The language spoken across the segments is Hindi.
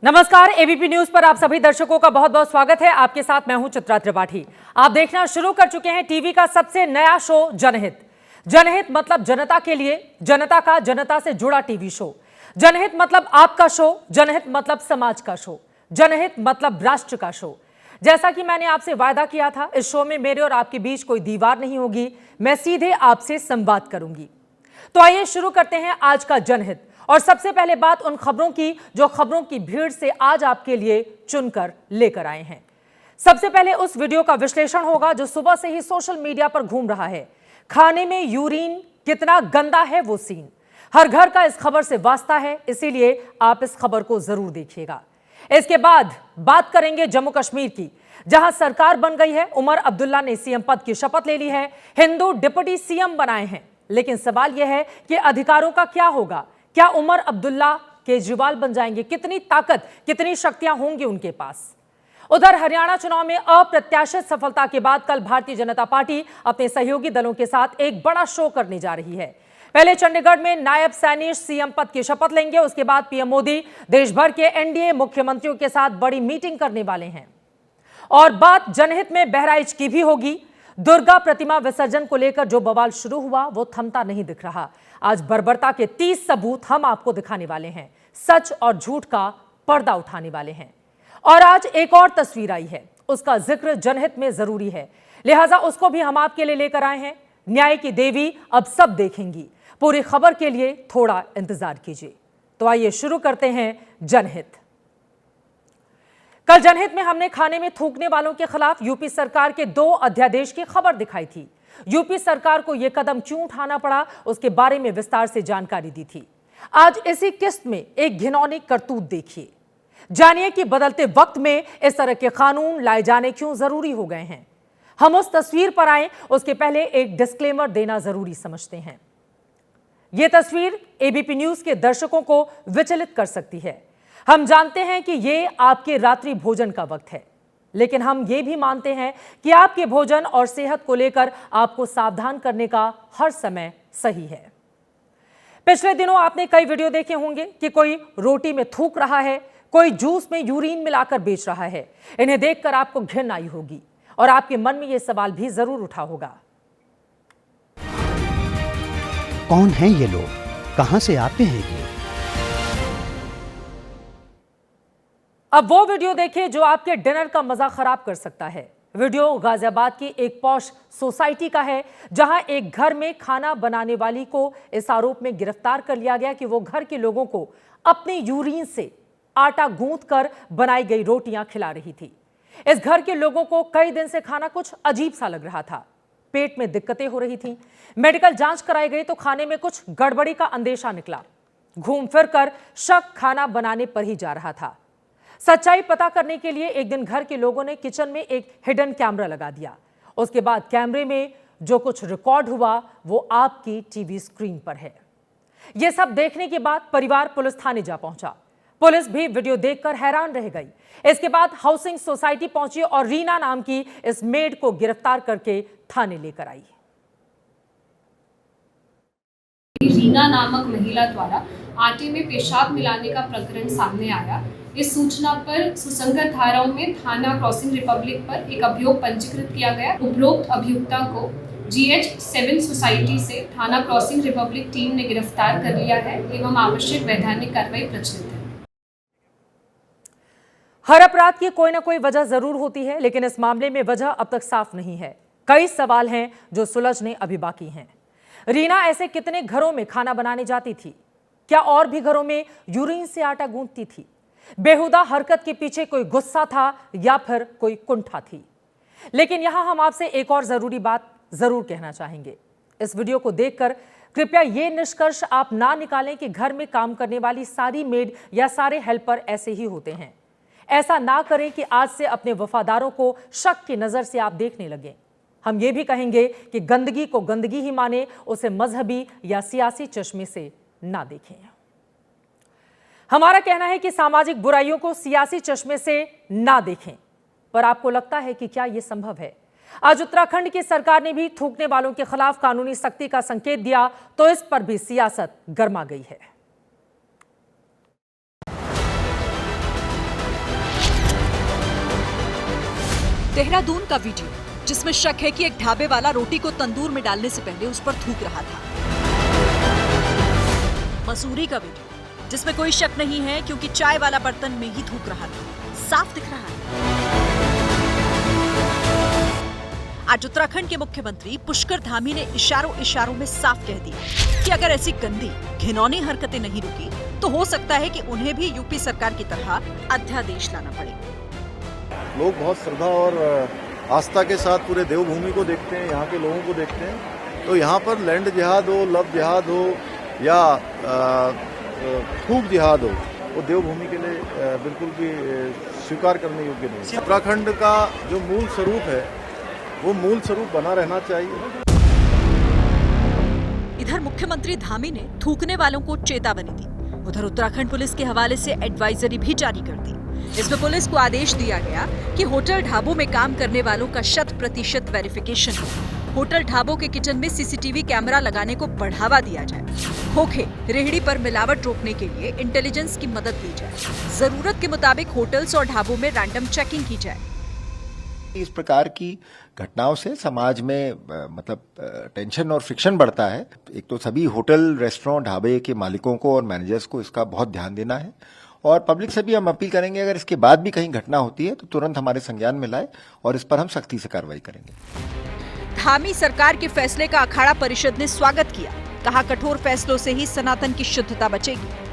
नमस्कार, एबीपी न्यूज पर आप सभी दर्शकों का बहुत बहुत स्वागत है। आपके साथ मैं हूं चित्रा त्रिपाठी। आप देखना शुरू कर चुके हैं टीवी का सबसे नया शो जनहित। जनहित मतलब जनता के लिए, जनता का जनता से जुड़ा टीवी शो। जनहित मतलब आपका शो, जनहित मतलब समाज का शो, जनहित मतलब राष्ट्र का शो। जैसा कि मैंने आपसे वायदा किया था, इस शो में मेरे और आपके बीच कोई दीवार नहीं होगी, मैं सीधे आपसे संवाद करूंगी। तो आइए शुरू करते हैं आज का जनहित। और सबसे पहले बात उन खबरों की जो खबरों की भीड़ से आज आपके लिए चुनकर लेकर आए हैं। सबसे पहले उस वीडियो का विश्लेषण होगा जो सुबह से ही सोशल मीडिया पर घूम रहा है। खाने में यूरिन कितना गंदा है वो सीन, हर घर का इस खबर से वास्ता है, इसीलिए आप इस खबर को जरूर देखिएगा। इसके बाद बात करेंगे जम्मू कश्मीर की, जहां सरकार बन गई है। उमर अब्दुल्ला ने सीएम पद की शपथ ले ली है, हिंदू डिप्टी सीएम बनाए हैं। लेकिन सवाल यह है कि अधिकारों का क्या होगा? क्या उमर अब्दुल्ला केजरीवाल बन जाएंगे? कितनी ताकत, कितनी शक्तियां होंगी उनके पास? उधर हरियाणा चुनाव में अप्रत्याशित सफलता के बाद कल भारतीय जनता पार्टी अपने सहयोगी दलों के साथ एक बड़ा शो करने जा रही है। पहले चंडीगढ़ में नायब सैनिक सीएम पद की शपथ लेंगे, उसके बाद पीएम मोदी देश भर के एनडीए मुख्यमंत्रियों के साथ बड़ी मीटिंग करने वाले हैं। और बात जनहित में बहराइच की भी होगी। दुर्गा प्रतिमा विसर्जन को लेकर जो बवाल शुरू हुआ वो थमता नहीं दिख रहा। आज बर्बरता के 30 सबूत हम आपको दिखाने वाले हैं, सच और झूठ का पर्दा उठाने वाले हैं। और आज एक और तस्वीर आई है, उसका जिक्र जनहित में जरूरी है, लिहाजा उसको भी हम आपके लिए लेकर आए हैं। न्याय की देवी अब सब देखेंगी। पूरी खबर के लिए थोड़ा इंतजार कीजिए। तो आइए शुरू करते हैं जनहित। कल जनहित में हमने खाने में थूकने वालों के खिलाफ यूपी सरकार के 2 अध्यादेश की खबर दिखाई थी। यूपी सरकार को यह कदम क्यों उठाना पड़ा, उसके बारे में विस्तार से जानकारी दी थी। आज इसी किस्त में एक घिनौनी करतूत देखिए। जानिए कि बदलते वक्त में इस तरह के कानून लाए जाने क्यों जरूरी हो गए हैं। हम उस तस्वीर पर आए उसके पहले एक डिस्क्लेमर देना जरूरी समझते हैं। यह तस्वीर एबीपी न्यूज के दर्शकों को विचलित कर सकती है। हम जानते हैं कि यह आपके रात्रि भोजन का वक्त है, लेकिन हम ये भी मानते हैं कि आपके भोजन और सेहत को लेकर आपको सावधान करने का हर समय सही है। पिछले दिनों आपने कई वीडियो देखे होंगे कि कोई रोटी में थूक रहा है, कोई जूस में यूरिन मिलाकर बेच रहा है। इन्हें देखकर आपको घिन आई होगी और आपके मन में यह सवाल भी जरूर उठा होगा, कौन हैं ये लोग, कहां से आते हैं ये? अब वो वीडियो देखिए जो आपके डिनर का मजा खराब कर सकता है। वीडियो गाजियाबाद की एक पॉश सोसाइटी का है, जहां एक घर में खाना बनाने वाली को इस आरोप में गिरफ्तार कर लिया गया कि वो घर के लोगों को अपने यूरिन से आटा गूंथ कर बनाई गई रोटियां खिला रही थी। इस घर के लोगों को कई दिन से खाना कुछ अजीब सा लग रहा था, पेट में दिक्कतें हो रही थी। मेडिकल जांच कराई गई तो खाने में कुछ गड़बड़ी का अंदेशा निकला। घूम फिर कर शक खाना बनाने पर ही जा रहा था। सच्चाई पता करने के लिए एक दिन घर के लोगों ने किचन में एक हिडन कैमरा लगा दिया। उसके बाद कैमरे में जो कुछ रिकॉर्ड हुआ वो आपकी टीवी स्क्रीन पर है। यह सब देखने के बाद परिवार पुलिस थाने जा पहुंचा। पुलिस भी वीडियो देखकर हैरान रह गई। इसके बाद हाउसिंग सोसाइटी पहुंची और रीना नाम की इस मेड को गिरफ्तार करके थाने लेकर आई। रीना नामक महिला द्वारा आटे में पेशाब मिलाने का प्रकरण सामने आया। इस सूचना पर सुसंगत धाराओं में थाना क्रॉसिंग रिपब्लिक पर एक अभियोग पंजीकृत किया गया। उपरोक्त अभियुक्ता को GH7 सोसाइटी से थाना क्रॉसिंग रिपब्लिक टीम ने गिरफ्तार कर लिया है एवं आवश्यक वैधानिक कार्रवाई प्रचलित है। हर अपराध की कोई ना कोई वजह जरूर होती है, लेकिन इस मामले में वजह अब तक साफ नहीं है। कई सवाल हैं जो सुलझने अभी बाकी हैं। रीना ऐसे कितने घरों में खाना बनाने जाती थी? क्या और भी घरों में यूरिन से आटा गूंथती थी? बेहुदा हरकत के पीछे कोई गुस्सा था या फिर कोई कुंठा थी? लेकिन यहां हम आपसे एक और जरूरी बात जरूर कहना चाहेंगे। इस वीडियो को देखकर कृपया यह निष्कर्ष आप ना निकालें कि घर में काम करने वाली सारी मेड या सारे हेल्पर ऐसे ही होते हैं। ऐसा ना करें कि आज से अपने वफादारों को शक की नजर से आप देखने लगें। हम ये भी कहेंगे कि गंदगी को गंदगी ही माने, उसे मजहबी या सियासी चश्मे से ना देखें। हमारा कहना है कि सामाजिक बुराइयों को सियासी चश्मे से ना देखें, पर आपको लगता है कि क्या यह संभव है? आज उत्तराखंड की सरकार ने भी थूकने वालों के खिलाफ कानूनी सख्ती का संकेत दिया, तो इस पर भी सियासत गर्मा गई है। देहरादून का वीडियो जिसमें शक है कि एक ढाबे वाला रोटी को तंदूर में डालने से पहले उस पर थूक रहा था। मसूरी का वीडियो जिसमें कोई शक नहीं है क्योंकि चाय वाला बर्तन में ही थूक रहा था, साफ दिख रहा है। आज उत्तराखंड के मुख्यमंत्री पुष्कर धामी ने इशारों में साफ कह दिया कि अगर ऐसी गंदी घिनौनी हरकतें नहीं रुकी तो हो सकता है कि उन्हें भी यूपी सरकार की तरह अध्यादेश लाना पड़े। लोग बहुत श्रद्धा और आस्था के साथ पूरे देवभूमि को देखते हैं, यहाँ के लोगों को देखते हैं। तो यहाँ पर लैंड जिहाद हो, लव जिहाद हो या थूक जिहाद हो, वो देवभूमि के लिए बिल्कुल भी स्वीकार करने योग्य नहीं। उत्तराखंड का जो मूल स्वरूप है वो मूल स्वरूप बना रहना चाहिए। इधर मुख्यमंत्री धामी ने थूकने वालों को चेतावनी दी। उधर उत्तराखंड पुलिस के हवाले से एडवाइजरी भी जारी कर दी। इसमें पुलिस को आदेश दिया गया कि होटल ढाबों में काम करने वालों का 100% वेरिफिकेशन हो। होटल ढाबों के किचन में सीसीटीवी कैमरा लगाने को बढ़ावा दिया जाए। खोखे रेहड़ी पर मिलावट रोकने के लिए इंटेलिजेंस की मदद ली जाए। जरूरत के मुताबिक होटल्स और ढाबों में रैंडम चेकिंग की जाए। इस प्रकार की घटनाओं से समाज में टेंशन और फ्रिक्शन बढ़ता है। एक तो सभी होटल, रेस्टोरेंट, ढाबे के मालिकों को और मैनेजर्स को इसका बहुत ध्यान देना है और पब्लिक से भी हम अपील करेंगे अगर इसके बाद भी कहीं घटना होती है तो तुरंत हमारे संज्ञान में लाए और इस पर हम सख्ती से कार्रवाई करेंगे। धामी सरकार के फैसले का अखाड़ा परिषद ने स्वागत किया। कहा कठोर फैसलों से ही सनातन की शुद्धता बचेगी।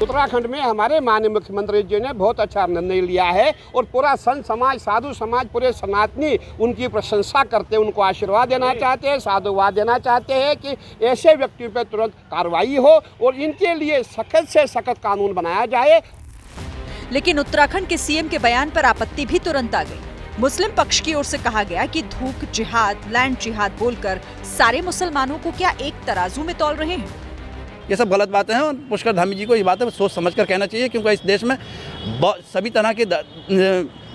उत्तराखंड में हमारे माननीय मुख्यमंत्री जी ने बहुत अच्छा निर्णय लिया है और पूरा संत समाज, साधु समाज, पूरे सनातनी उनकी प्रशंसा करते हैं, उनको आशीर्वाद देना चाहते हैं, साधुवाद देना चाहते हैं कि ऐसे व्यक्तियों पर तुरंत कार्रवाई हो और इनके लिए सख्त से सख्त कानून बनाया जाए। लेकिन उत्तराखंड के सीएम के बयान पर आपत्ति भी तुरंत आ गई। मुस्लिम पक्ष की ओर से कहा गया कि थूक जिहाद, लैंड जिहाद बोलकर सारे मुसलमानों को क्या एक तराजू में तौल रहे हैं? ये सब गलत बातें हैं और पुष्कर धामी जी को ये बातें सोच समझ कर कहना चाहिए क्योंकि इस देश में सभी तरह के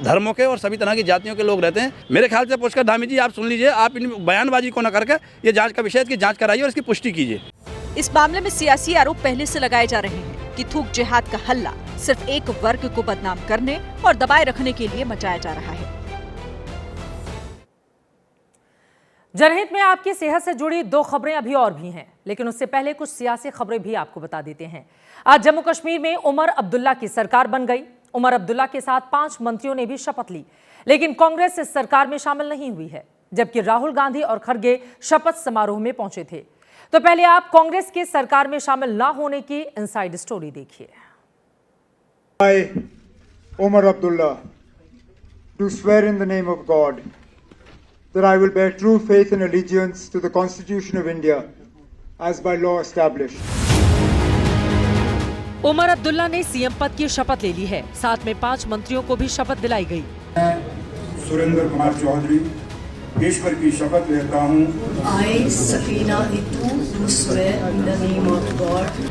धर्मों के और सभी तरह की जातियों के लोग रहते हैं। मेरे ख्याल से पुष्कर धामी जी आप सुन लीजिए, आप इन बयानबाजी को न करके ये जांच का विषय की जांच कराइए और इसकी पुष्टि कीजिए। इस मामले में सियासी आरोप पहले से लगाए जा रहे हैं कि थूक जिहाद का हल्ला सिर्फ एक वर्ग को बदनाम करने और दबाए रखने के लिए मचाया जा रहा है। जनहित में आपकी सेहत से जुड़ी 2 खबरें अभी और भी हैं, लेकिन उससे पहले कुछ सियासी खबरें भी आपको बता देते हैं। आज जम्मू कश्मीर में उमर अब्दुल्ला की सरकार बन गई। उमर अब्दुल्ला के साथ 5 मंत्रियों ने भी शपथ ली, लेकिन कांग्रेस इस सरकार में शामिल नहीं हुई है, जबकि राहुल गांधी और खड़गे शपथ समारोह में पहुंचे थे। तो पहले आप कांग्रेस की सरकार में शामिल ना होने की इनसाइड स्टोरी देखिए। I, Umar Abdullah, do swear in the name of God that I will bear true faith and allegiance to the Constitution of India as by law established. Omar Abdullah ने सीएम पद की शपथ ले ली है। साथ में 5 मंत्रियों को भी शपथ दिलाई गई। मैं सुरेंद्र कुमार चौधरी ईश्वर की शपथ लेता हूँ। I, Safina Nitu, do swear in the name of God.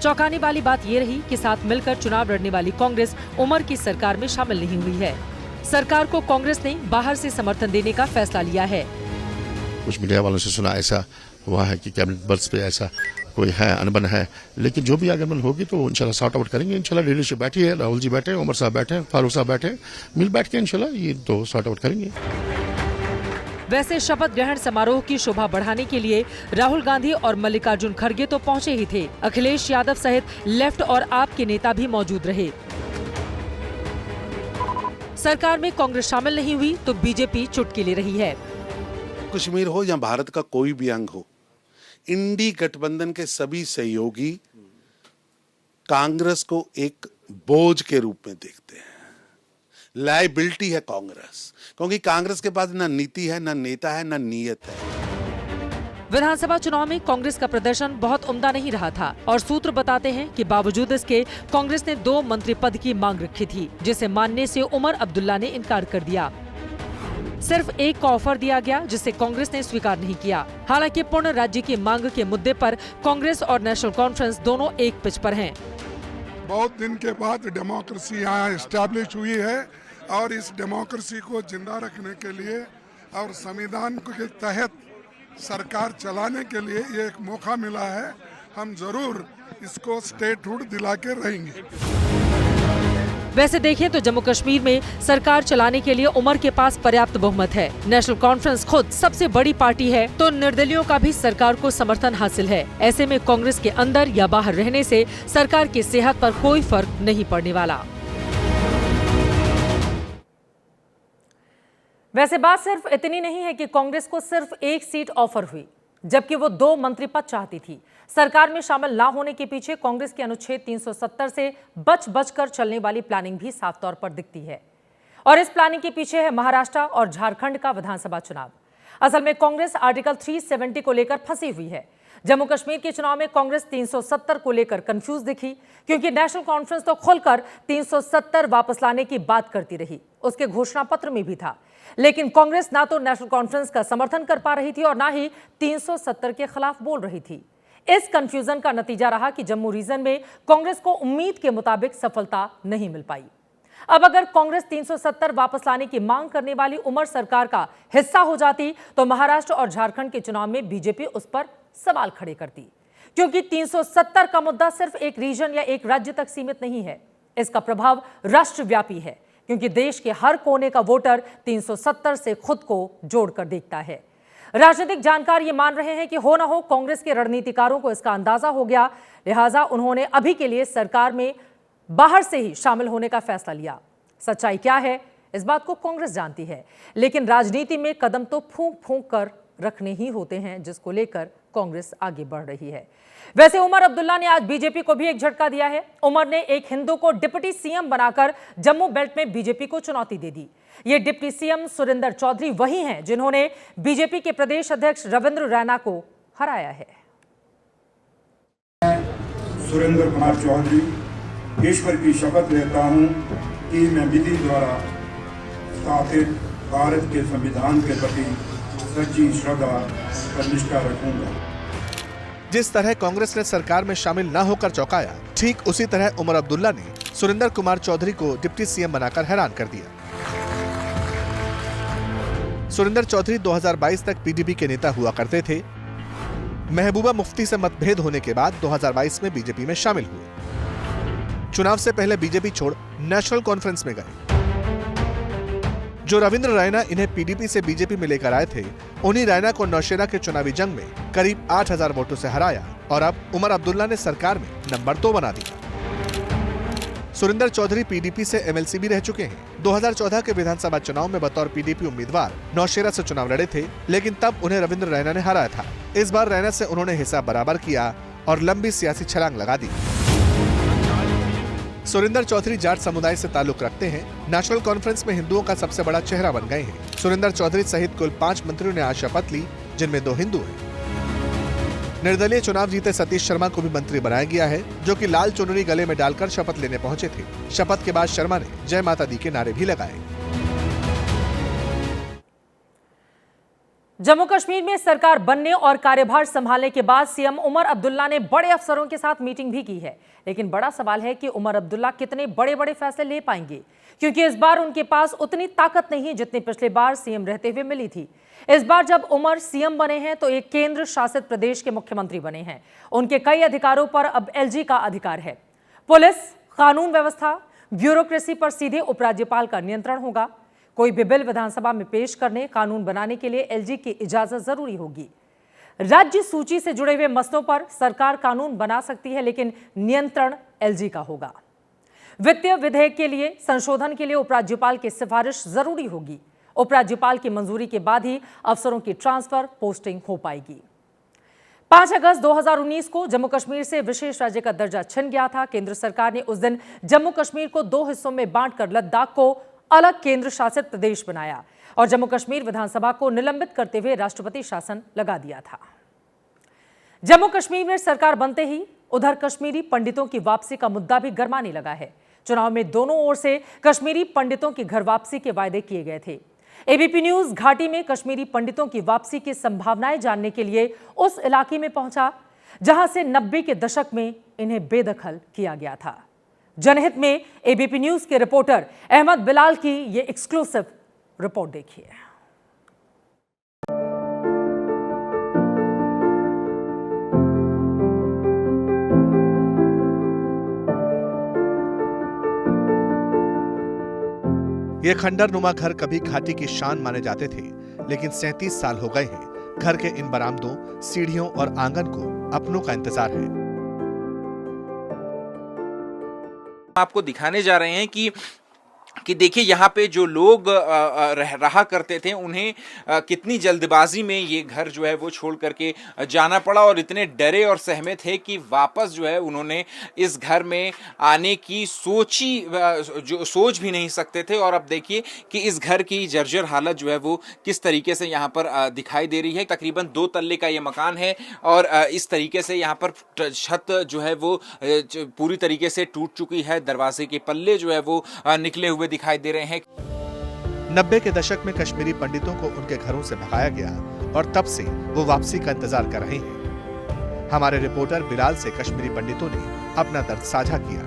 चौंकाने वाली बात ये रही कि साथ मिलकर चुनाव लड़ने वाली कांग्रेस उमर की सरकार में शामिल नहीं हुई है। सरकार को कांग्रेस ने बाहर से समर्थन देने का फैसला लिया है। कुछ मीडिया वालों से सुना ऐसा हुआ है कि कैबिनेट बर्थ पे ऐसा कोई है, अनबन है, लेकिन जो भी आगमन होगी तो इंशाल्लाह सॉर्ट आउट करेंगे। इंशाल्लाह लीडरशिप बैठी है, राहुल जी बैठे, उमर साहब बैठे, फारूक साहब बैठे, मिल बैठ के इंशाल्लाह ये तो सॉर्ट आउट करेंगे। वैसे शपथ ग्रहण समारोह की शोभा बढ़ाने के लिए राहुल गांधी और मल्लिकार्जुन खड़गे तो पहुंचे ही थे। अखिलेश यादव सहित लेफ्ट और आप के नेता भी मौजूद रहे। सरकार में कांग्रेस शामिल नहीं हुई तो बीजेपी चुटकी ले रही है। कश्मीर हो या भारत का कोई भी अंग हो, इंडी गठबंधन के सभी सहयोगी कांग्रेस को एक बोझ के रूप में देखते हैं। लायबिलिटी है कांग्रेस, क्योंकि कांग्रेस के पास ना नीति है, ना नेता है, ना नीयत है। विधानसभा चुनाव में कांग्रेस का प्रदर्शन बहुत उम्दा नहीं रहा था और सूत्र बताते हैं कि बावजूद इसके कांग्रेस ने 2 मंत्री पद की मांग रखी थी, जिसे मानने से उमर अब्दुल्ला ने इनकार कर दिया। सिर्फ एक का ऑफर दिया गया, जिसे कांग्रेस ने स्वीकार नहीं किया। हालांकि पूर्ण राज्य की मांग के मुद्दे पर कांग्रेस और नेशनल कॉन्फ्रेंस दोनों एक पिच पर हैं। बहुत दिन के बाद डेमोक्रेसी यहाँ एस्टैब्लिश हुई है और इस डेमोक्रेसी को जिंदा रखने के लिए और संविधान के तहत सरकार चलाने के लिए ये एक मौका मिला है। हम जरूर इसको स्टेटहुड दिला के रहेंगे। वैसे देखें तो जम्मू कश्मीर में सरकार चलाने के लिए उमर के पास पर्याप्त बहुमत है। नेशनल कॉन्फ्रेंस खुद सबसे बड़ी पार्टी है तो निर्दलीयों का भी सरकार को समर्थन हासिल है। ऐसे में कांग्रेस के अंदर या बाहर रहने से सरकार की सेहत पर कोई फर्क नहीं पड़ने वाला। वैसे बात सिर्फ इतनी नहीं है कि कांग्रेस को सिर्फ एक सीट ऑफर हुई, जबकि वो 2 मंत्री पद चाहती थी। सरकार में शामिल ना होने के पीछे कांग्रेस के अनुच्छेद 370 से बच-बचकर चलने वाली प्लानिंग भी साफ तौर पर दिखती है। और इस प्लानिंग के पीछे है महाराष्ट्र और झारखंड का विधानसभा चुनाव। असल में कांग्रेस आर्टिकल 370 को लेकर फंसी हुई है। जम्मू कश्मीर के चुनाव में कांग्रेस 370 को लेकर कंफ्यूज दिखी, क्योंकि नेशनल कॉन्फ्रेंस तो खुलकर 370 वापस लाने की बात करती रही, उसके घोषणा पत्र में भी था। लेकिन कांग्रेस ना तो नेशनल कॉन्फ्रेंस का समर्थन कर पा रही थी और ना ही 370 के खिलाफ बोल रही थी। इस कंफ्यूजन का नतीजा रहा कि जम्मू रीजन में कांग्रेस को उम्मीद के मुताबिक सफलता नहीं मिल पाई। अब अगर कांग्रेस 370 वापस लाने की मांग करने वाली उमर सरकार का हिस्सा हो जाती तो महाराष्ट्र और झारखंड के चुनाव में बीजेपी उस पर सवाल खड़े करती, क्योंकि 370 का मुद्दा सिर्फ एक रीजन या एक राज्य तक सीमित नहीं है। इसका प्रभाव राष्ट्रव्यापी है, क्योंकि देश के हर कोने का वोटर 370 से खुद को जोड़कर देखता है। राजनीतिक जानकार ये मान रहे हैं कि हो ना हो कांग्रेस के रणनीतिकारों को इसका अंदाजा हो गया, लिहाजा उन्होंने अभी के लिए सरकार में बाहर से ही शामिल होने का फैसला लिया। सच्चाई क्या है इस बात को कांग्रेस जानती है, लेकिन राजनीति में कदम तो फूंक फूंक कर रखने ही होते हैं, जिसको लेकर कांग्रेस आगे बढ़ रही है। वैसे उमर अब्दुल्ला ने आज बीजेपी को भी एक झटका दिया है। उमर ने एक हिंदू को डिप्टी सीएम बनाकर जम्मू बेल्ट में बीजेपी को चुनौती दे दी। ये डिप्टी सीएम सुरेंद्र चौधरी वही हैं जिन्होंने बीजेपी के प्रदेश अध्यक्ष रविंद्र रैना को हराया है। सुरेंद्र कुमार चौधरी ईश्वर की शपथ लेता हूं कि मैं विधि द्वारा स्थापित भारत के संविधान के प्रति सच्ची श्रद्धा और निष्ठा रखूंगा। जिस तरह कांग्रेस ने सरकार में शामिल न होकर चौंकाया, ठीक उसी तरह उमर अब्दुल्ला ने सुरेंद्र कुमार चौधरी को डिप्टी सीएम बनाकर हैरान कर दिया। सुरेंद्र चौधरी 2022 तक पीडीपी के नेता हुआ करते थे। महबूबा मुफ्ती से मतभेद होने के बाद 2022 में बीजेपी में शामिल हुए। चुनाव से पहले बीजेपी छोड़ नेशनल कॉन्फ्रेंस में गए। जो रविंद्र रैना इन्हें पीडीपी से बीजेपी में लेकर आए थे, उन्हीं रैना को नौशेरा के चुनावी जंग में करीब 8000 वोटों से हराया और अब उमर अब्दुल्ला ने सरकार में नंबर 2 बना दिया। सुरेंद्र चौधरी पीडीपी से एमएलसी भी रह चुके हैं। 2014 के विधानसभा चुनाव में बतौर पीडीपी उम्मीदवार नौशेरा से चुनाव लड़े थे, लेकिन तब उन्हें रविंद्र रैना ने हराया था। इस बार रैना से उन्होंने हिसाब बराबर किया और लंबी सियासी छलांग लगा दी। सुरेंद्र चौधरी जाट समुदाय से ताल्लुक रखते हैं। नेशनल कॉन्फ्रेंस में हिंदुओं का सबसे बड़ा चेहरा बन गए हैं। सुरेंद्र चौधरी सहित कुल 5 मंत्रियों ने आज शपथ ली, जिनमें 2 हिंदू हैं। निर्दलीय चुनाव जीते सतीश शर्मा को भी मंत्री बनाया गया है, जो कि लाल चुनरी गले में डालकर शपथ लेने पहुंचे थे। शपथ के बाद शर्मा ने जय माता दी के नारे भी लगाए। जम्मू कश्मीर में सरकार बनने और कार्यभार संभालने के बाद सीएम उमर अब्दुल्ला ने बड़े अफसरों के साथ मीटिंग भी की है, लेकिन बड़ा सवाल है कि उमर अब्दुल्ला कितने बड़े-बड़े फैसले ले पाएंगे, क्योंकि इस बार उनके पास उतनी ताकत नहीं है जितनी पिछले बार सीएम रहते हुए मिली थी। इस बार जब उमर सीएम बने हैं तो एक केंद्र शासित प्रदेश के मुख्यमंत्री बने हैं। उनके कई अधिकारों पर अब एलजी का अधिकार है। पुलिस, कानून व्यवस्था, ब्यूरोक्रेसी पर सीधे उपराज्यपाल का नियंत्रण होगा। कोई भी बिल विधानसभा में पेश करने, कानून बनाने के लिए एलजी की इजाजत जरूरी होगी। राज्य सूची से जुड़े हुए मसलों पर सरकार कानून बना सकती है, लेकिन नियंत्रण एलजी का होगा। वित्तीय विधेयक के लिए संशोधन के लिए उपराज्यपाल की सिफारिश जरूरी होगी। उपराज्यपाल की मंजूरी के बाद ही अफसरों की ट्रांसफर पोस्टिंग हो पाएगी। 5 अगस्त 2019 को जम्मू कश्मीर से विशेष राज्य का दर्जा छिन गया था। केंद्र सरकार ने उस दिन जम्मू कश्मीर को 2 हिस्सों में बांटकर लद्दाख को अलग केंद्र शासित प्रदेश बनाया और जम्मू कश्मीर विधानसभा को निलंबित करते हुए राष्ट्रपति शासन लगा दिया था। जम्मू कश्मीर में सरकार बनते ही उधर कश्मीरी पंडितों की वापसी का मुद्दा भी गरमाने लगा है। चुनाव में दोनों ओर से कश्मीरी पंडितों की घर वापसी के वायदे किए गए थे। एबीपी न्यूज घाटी में कश्मीरी पंडितों की वापसी की संभावनाएं जानने के लिए उस इलाके में पहुंचा जहां से 90 के दशक में इन्हें बेदखल किया गया था। जनहित में एबीपी न्यूज के रिपोर्टर अहमद बिलाल की ये एक्सक्लूसिव रिपोर्ट देखिए। ये खंडरनुमा घर कभी घाटी की शान माने जाते थे, लेकिन 37 साल हो गए हैं घर के इन बरामदों, सीढ़ियों और आंगन को अपनों का इंतजार है। आपको दिखाने जा रहे हैं कि देखिए यहाँ पे जो लोग रहा करते थे उन्हें कितनी जल्दबाजी में ये घर जो है वो छोड़ करके जाना पड़ा और इतने डरे और सहमे थे कि वापस जो है उन्होंने इस घर में आने की सोच भी नहीं सकते थे। और अब देखिए कि इस घर की जर्जर हालत जो है वो किस तरीके से यहाँ पर दिखाई दे रही है। तकरीबन 2 तल्ले का ये मकान है और इस तरीके से यहाँ पर छत जो है वो पूरी तरीके से टूट चुकी है, दरवाजे के पल्ले जो है वो निकले हुए दिखाई दे रहे हैं। 90 के दशक में कश्मीरी पंडितों को उनके घरों से भगाया गया और तब से वो वापसी का इंतजार कर रहे हैं। हमारे रिपोर्टर बिलाल से कश्मीरी पंडितों ने अपना दर्द साझा किया।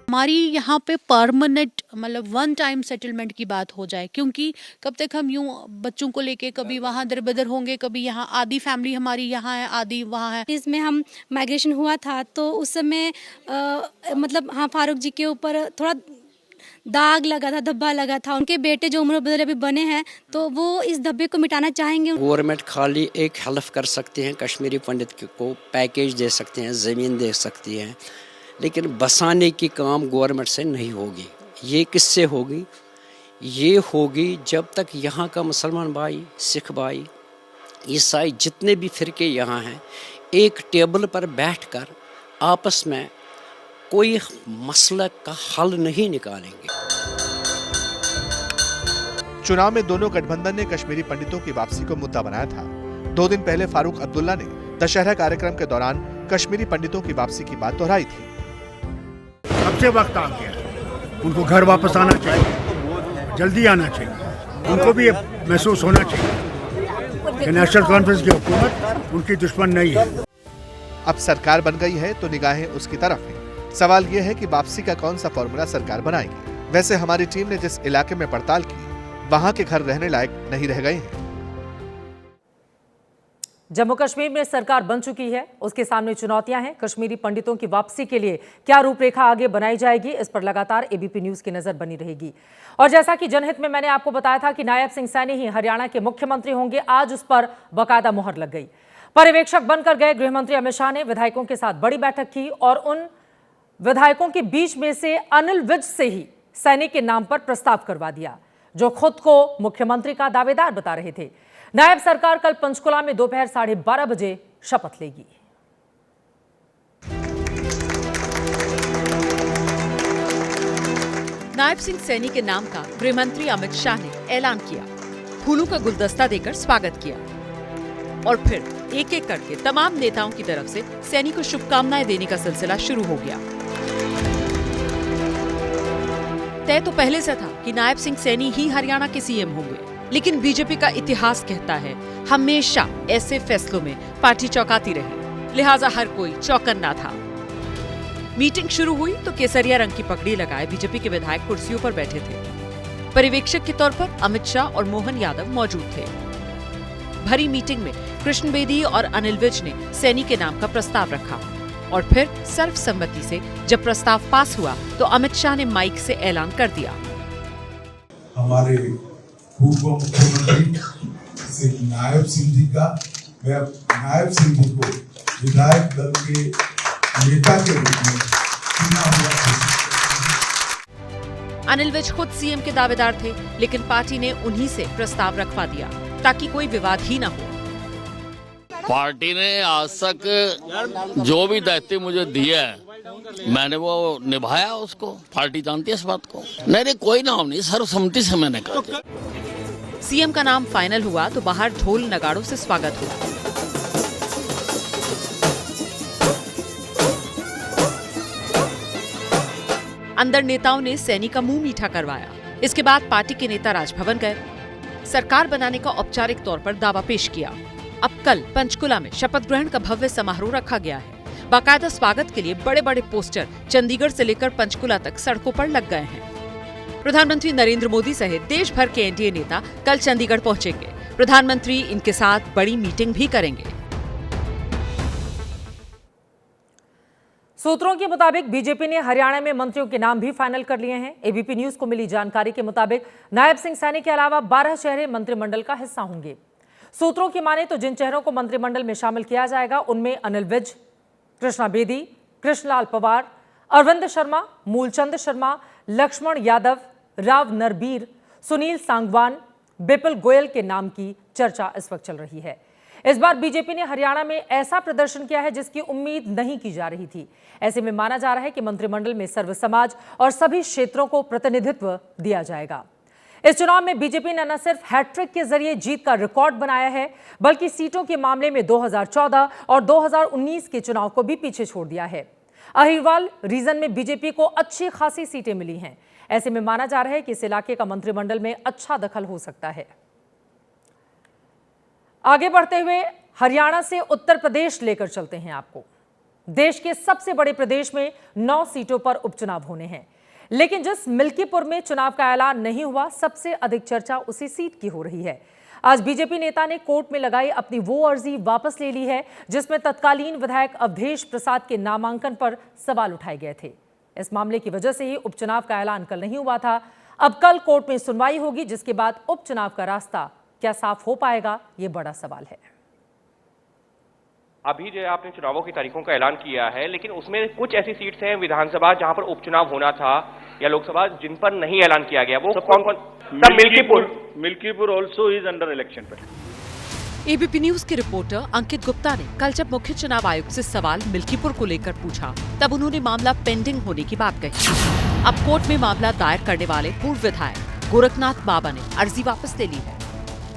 हमारी यहाँ पे परमानेंट मतलब 1 टाइम सेटलमेंट की बात हो जाए, क्योंकि कब तक हम यूं बच्चों को लेके कभी वहाँ दर बदर होंगे, कभी यहाँ आधी फैमिली हमारी यहाँ है, आधी वहाँ है। इसमें हम माइग्रेशन हुआ था तो उस समय मतलब हाँ फारूक जी के ऊपर थोड़ा दाग लगा था, धब्बा लगा था। उनके बेटे जो उम्र बदर अभी बने हैं तो वो इस धब्बे को मिटाना चाहेंगे। गवर्नमेंट खाली एक हेल्प कर सकते हैं, कश्मीरी पंडित को पैकेज दे सकते हैं, ज़मीन दे सकती हैं, लेकिन बसाने की काम गवर्नमेंट से नहीं होगी। ये किससे होगी? ये होगी जब तक यहाँ का मुसलमान भाई, सिख भाई, ईसाई जितने भी फिरके यहाँ हैं एक टेबल पर बैठकर आपस में कोई मसला का हल नहीं निकालेंगे। चुनाव में दोनों गठबंधन ने कश्मीरी पंडितों की वापसी को मुद्दा बनाया था। 2 दिन पहले फारूक अब्दुल्ला ने दशहरा कार्यक्रम के दौरान कश्मीरी पंडितों की वापसी की बात दोहराई थी। अब से वक्त आ गया, उनको घर वापस आना चाहिए, जल्दी आना चाहिए। उनको भी महसूस होना चाहिए कि नेशनल कॉन्फ्रेंस की हुकूमत उनकी दुश्मन नहीं है। अब सरकार बन गई है तो निगाहें उसकी तरफ हैं। सवाल यह है कि वापसी का कौन सा फॉर्मूला सरकार बनाएगी। वैसे हमारी टीम ने जिस इलाके में पड़ताल की वहां के घर रहने लायक नहीं रह गए हैं। जम्मू कश्मीर में सरकार बन चुकी है, उसके सामने चुनौतियां हैं। कश्मीरी पंडितों की वापसी के लिए क्या रूपरेखा आगे बनाई जाएगी, इस पर लगातार एबीपी न्यूज की नजर बनी रहेगी। और जैसा कि जनहित में मैंने आपको बताया था कि नायब सिंह सैनी ही हरियाणा के मुख्यमंत्री होंगे, आज उस पर बाकायदा मुहर लग गई। पर्यवेक्षक बनकर गए गृहमंत्री अमित शाह ने विधायकों के साथ बड़ी बैठक की और उन विधायकों के बीच में से अनिल विज से ही सैनी के नाम पर प्रस्ताव करवा दिया, जो खुद को मुख्यमंत्री का दावेदार बता रहे थे। नायब सरकार कल पंचकुला में दोपहर 12:30 बजे शपथ लेगी। नायब सिंह सैनी के नाम का गृहमंत्री अमित शाह ने ऐलान किया, फूलों का गुलदस्ता देकर स्वागत किया और फिर एक एक करके तमाम नेताओं की तरफ से सैनी को शुभकामनाएं देने का सिलसिला शुरू हो गया। तय तो पहले से था कि नायब सिंह सैनी ही हरियाणा के सीएम होंगे, लेकिन बीजेपी का इतिहास कहता है हमेशा ऐसे फैसलों में पार्टी चौंकाती रही, लिहाजा हर कोई चौकन्ना था। मीटिंग शुरू हुई तो केसरिया रंग की पगड़ी लगाए बीजेपी के विधायक कुर्सियों पर बैठे थे। पर्यवेक्षक के तौर पर अमित शाह और मोहन यादव मौजूद थे। भरी मीटिंग में कृष्ण बेदी और अनिल विज ने सैनी के नाम का प्रस्ताव रखा और फिर सर्वसम्मति से जब प्रस्ताव पास हुआ तो अमित शाह ने माइक से ऐलान कर दिया, हमारे पूर्व मुख्यमंत्री श्री नायब सिंह जी का, मैं नायब सिंह जी को विधायक दल के नेता के रूप में चुना हुआ। अनिल विज खुद सीएम के दावेदार थे, लेकिन पार्टी ने उन्हीं से प्रस्ताव रखवा दिया ताकि कोई विवाद ही न हो। पार्टी ने आज तक जो भी दायित्व मुझे दिया है मैंने वो निभाया उसको। पार्टी जानती है इस बात को। नहीं, कोई नाम नहीं, सर्वसम्मति से मैंने कहा। सीएम का नाम फाइनल हुआ तो बाहर ढोल नगाड़ों से स्वागत हुआ। अंदर नेताओं ने सैनी का मुंह मीठा करवाया। इसके बाद पार्टी के नेता राजभवन गए, सरकार बनाने का औपचारिक तौर पर दावा पेश किया। अब कल पंचकुला में शपथ ग्रहण का भव्य समारोह रखा गया है। बाकायदा स्वागत के लिए बड़े बड़े पोस्टर चंडीगढ़ से लेकर पंचकुला तक सड़कों पर लग गए हैं। प्रधानमंत्री नरेंद्र मोदी सहित देश भर के एनडीए नेता कल चंडीगढ़ पहुंचेंगे। प्रधानमंत्री इनके साथ बड़ी मीटिंग भी करेंगे। सूत्रों के मुताबिक बीजेपी ने हरियाणा में मंत्रियों के नाम भी फाइनल कर लिए हैं। एबीपी न्यूज को मिली जानकारी के मुताबिक नायब सिंह सैनी के अलावा 12 चेहरे मंत्रिमंडल का हिस्सा होंगे। सूत्रों की माने तो जिन चेहरों को मंत्रिमंडल में शामिल किया जाएगा उनमें अनिल विज, कृष्णा बेदी, कृष्णलाल पवार, अरविंद शर्मा, मूलचंद शर्मा, लक्ष्मण यादव, राव नरबीर, सुनील सांगवान, बिपुल गोयल के नाम की चर्चा इस वक्त चल रही है। इस बार बीजेपी ने हरियाणा में ऐसा प्रदर्शन किया है जिसकी उम्मीद नहीं की जा रही थी। ऐसे में माना जा रहा है कि मंत्रिमंडल में सर्व समाज और सभी क्षेत्रों को प्रतिनिधित्व दिया जाएगा। इस चुनाव में बीजेपी ने न सिर्फ हैट्रिक के जरिए जीत का रिकॉर्ड बनाया है, बल्कि सीटों के मामले में 2014 और 2019 के चुनाव को भी पीछे छोड़ दिया है। अहिरवाल रीजन में बीजेपी को अच्छी खासी सीटें मिली हैं। ऐसे में माना जा रहा है कि इस इलाके का मंत्रिमंडल में अच्छा दखल हो सकता है। आगे बढ़ते हुए हरियाणा से उत्तर प्रदेश लेकर चलते हैं आपको। देश के सबसे बड़े प्रदेश में 9 सीटों पर उपचुनाव होने हैं, लेकिन जिस मिल्कीपुर में चुनाव का ऐलान नहीं हुआ, सबसे अधिक चर्चा उसी सीट की हो रही है। आज बीजेपी नेता ने कोर्ट में लगाई अपनी वो अर्जी वापस ले ली है जिसमें तत्कालीन विधायक अवधेश प्रसाद के नामांकन पर सवाल उठाए गए थे। इस मामले की वजह से ही उपचुनाव का ऐलान कल नहीं हुआ था। अब कल कोर्ट में सुनवाई होगी, जिसके बाद उपचुनाव का रास्ता क्या साफ हो पाएगा, ये बड़ा सवाल है। अभी जो है आपने चुनावों की तारीखों का ऐलान किया है, लेकिन उसमें कुछ ऐसी सीट्स हैं विधानसभा जहां पर उपचुनाव होना था या लोकसभा जिन पर नहीं ऐलान किया गया। वो कौन कौन? Milkipur also is under election पर। एबीपी न्यूज के रिपोर्टर अंकित गुप्ता ने कल जब मुख्य चुनाव आयुक्त से सवाल मिल्कीपुर को लेकर पूछा, तब उन्होंने मामला पेंडिंग होने की बात कही। अब कोर्ट में मामला दायर करने वाले पूर्व विधायक गोरखनाथ बाबा ने अर्जी वापस ले ली है।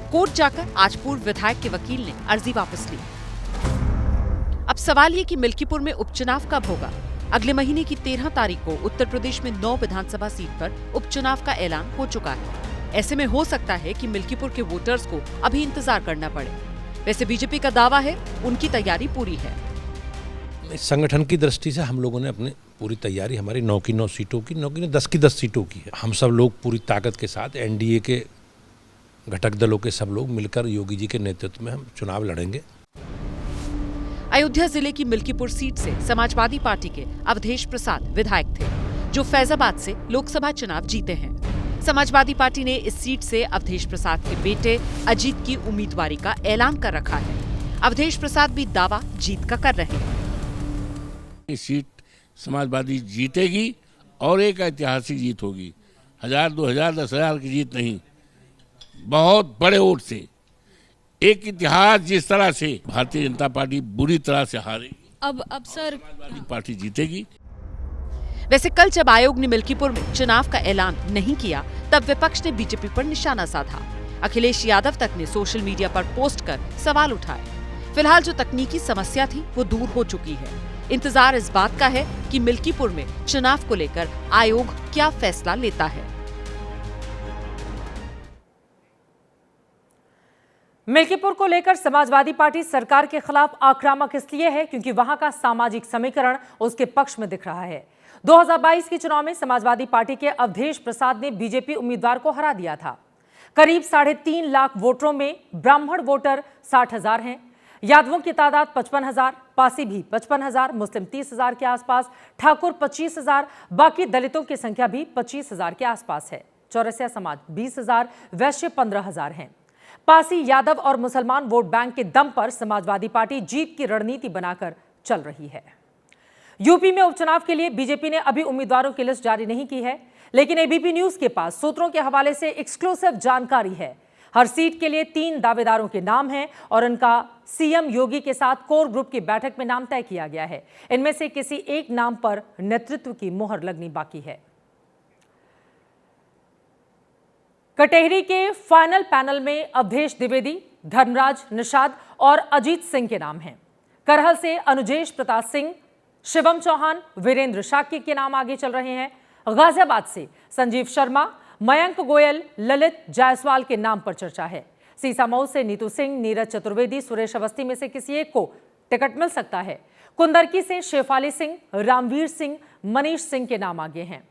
कोर्ट जाकर आज पूर्व विधायक के वकील ने अर्जी वापस ली। अब सवाल ये कि मिल्कीपुर में उपचुनाव कब होगा। अगले महीने की 13 तारीख को उत्तर प्रदेश में 9 विधानसभा सीट पर उपचुनाव का ऐलान हो चुका है। ऐसे में हो सकता है कि मिल्कीपुर के वोटर्स को अभी इंतजार करना पड़े। वैसे बीजेपी का दावा है उनकी तैयारी पूरी है। संगठन की दृष्टि से हम लोगों ने अपनी पूरी तैयारी, हमारी 9 की 9 सीटों की, 9 की 10 की 10 सीटों की है। हम सब लोग पूरी ताकत के साथ एनडीए के घटक दलों के सब लोग मिलकर योगी जी के नेतृत्व में हम चुनाव लड़ेंगे। अयोध्या जिले की मिल्कीपुर सीट से समाजवादी पार्टी के अवधेश प्रसाद विधायक थे, जो फैजाबाद से लोकसभा चुनाव जीते हैं। समाजवादी पार्टी ने इस सीट से अवधेश प्रसाद के बेटे अजीत की उम्मीदवारी का ऐलान कर रखा है। अवधेश प्रसाद भी दावा जीत का कर रहे हैं। ये सीट समाजवादी जीतेगी और एक ऐतिहासिक जीत होगी। 1000, 2000, 10,000 की जीत नहीं, बहुत बड़े वोट से। एक इतिहास जिस तरह से भारतीय जनता पार्टी बुरी तरह से हारेगी, अब सर समाजवादी पार्टी जीतेगी। वैसे कल जब आयोग ने मिल्कीपुर में चुनाव का ऐलान नहीं किया, तब विपक्ष ने बीजेपी पर निशाना साधा। अखिलेश यादव तक ने सोशल मीडिया पर पोस्ट कर सवाल उठाए। फिलहाल जो तकनीकी समस्या थी वो दूर हो चुकी है। इंतजार इस बात का है कि मिल्कीपुर में चुनाव को लेकर आयोग क्या फैसला लेता है। मिल्कीपुर को लेकर समाजवादी पार्टी सरकार के खिलाफ आक्रामक इसलिए है क्योंकि वहां का सामाजिक समीकरण उसके पक्ष में दिख रहा है। 2022 के चुनाव में समाजवादी पार्टी के अवधेश प्रसाद ने बीजेपी उम्मीदवार को हरा दिया था। करीब 3.5 लाख वोटरों में ब्राह्मण वोटर 60,000 हैं, यादवों की तादाद 55,000, पासी भी 55,000, मुस्लिम 30,000 के आसपास, ठाकुर 25,000, बाकी दलितों की संख्या भी 25,000 के आसपास है। चौरसिया समाज 20,000, वैश्य 15,000 हैं। पासी, यादव और मुसलमान वोट बैंक के दम पर समाजवादी पार्टी जीत की रणनीति बनाकर चल रही है। यूपी में उपचुनाव के लिए बीजेपी ने अभी उम्मीदवारों की लिस्ट जारी नहीं की है, लेकिन एबीपी न्यूज के पास सूत्रों के हवाले से एक्सक्लूसिव जानकारी है। हर सीट के लिए 3 दावेदारों के नाम हैं और उनका सीएम योगी के साथ कोर ग्रुप की बैठक में नाम तय किया गया है। इनमें से किसी एक नाम पर नेतृत्व की मोहर लगनी बाकी है। कटेहरी के फाइनल पैनल में अवधेश द्विवेदी, धर्मराज निषाद और अजीत सिंह के नाम हैं। करहल से अनुजेश प्रताप सिंह, शिवम चौहान, वीरेंद्र शाक्य के नाम आगे चल रहे हैं। गाजियाबाद से संजीव शर्मा, मयंक गोयल, ललित जायसवाल के नाम पर चर्चा है। सीसामऊ से नीतू सिंह, नीरज चतुर्वेदी, सुरेश अवस्थी में से किसी एक को टिकट मिल सकता है। कुंदरकी से शेफाली सिंह, रामवीर सिंह, मनीष सिंह के नाम आगे हैं।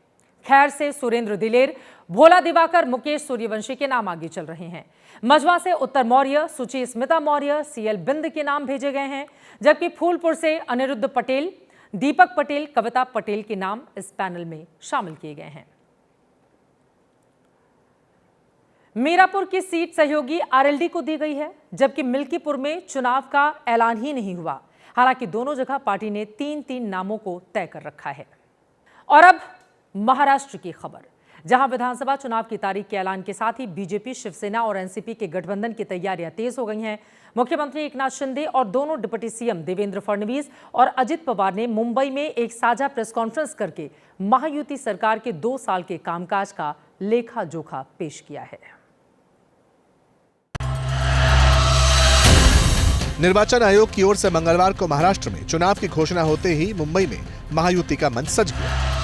खैर से सुरेंद्र दिलेर, भोला दिवाकर, मुकेश सूर्यवंशी के नाम आगे चल रहे हैं। मजवा से उत्तर मौर्य, सुची स्मिता मौर्य, सीएल बिंद के नाम भेजे गए हैं, जबकि फूलपुर से अनिरुद्ध पटेल, दीपक पटेल, कविता पटेल के नाम इस पैनल में शामिल किए गए हैं। मीरापुर की सीट सहयोगी आरएलडी को दी गई है, जबकि मिल्कीपुर में चुनाव का ऐलान ही नहीं हुआ। हालांकि दोनों जगह पार्टी ने 3-3 नामों को तय कर रखा है। और अब महाराष्ट्र की खबर, जहां विधानसभा चुनाव की तारीख के ऐलान के साथ ही बीजेपी, शिवसेना और एनसीपी के गठबंधन की तैयारियां तेज हो गई हैं। मुख्यमंत्री एकनाथ शिंदे और दोनों डिप्टी सीएम देवेंद्र फडणवीस और अजित पवार ने मुंबई में एक साझा प्रेस कॉन्फ्रेंस करके महायुति सरकार के 2 साल के कामकाज का लेखा जोखा पेश किया है। निर्वाचन आयोग की ओर से मंगलवार को महाराष्ट्र में चुनाव की घोषणा होते ही मुंबई में महायुति का मंच सज गया।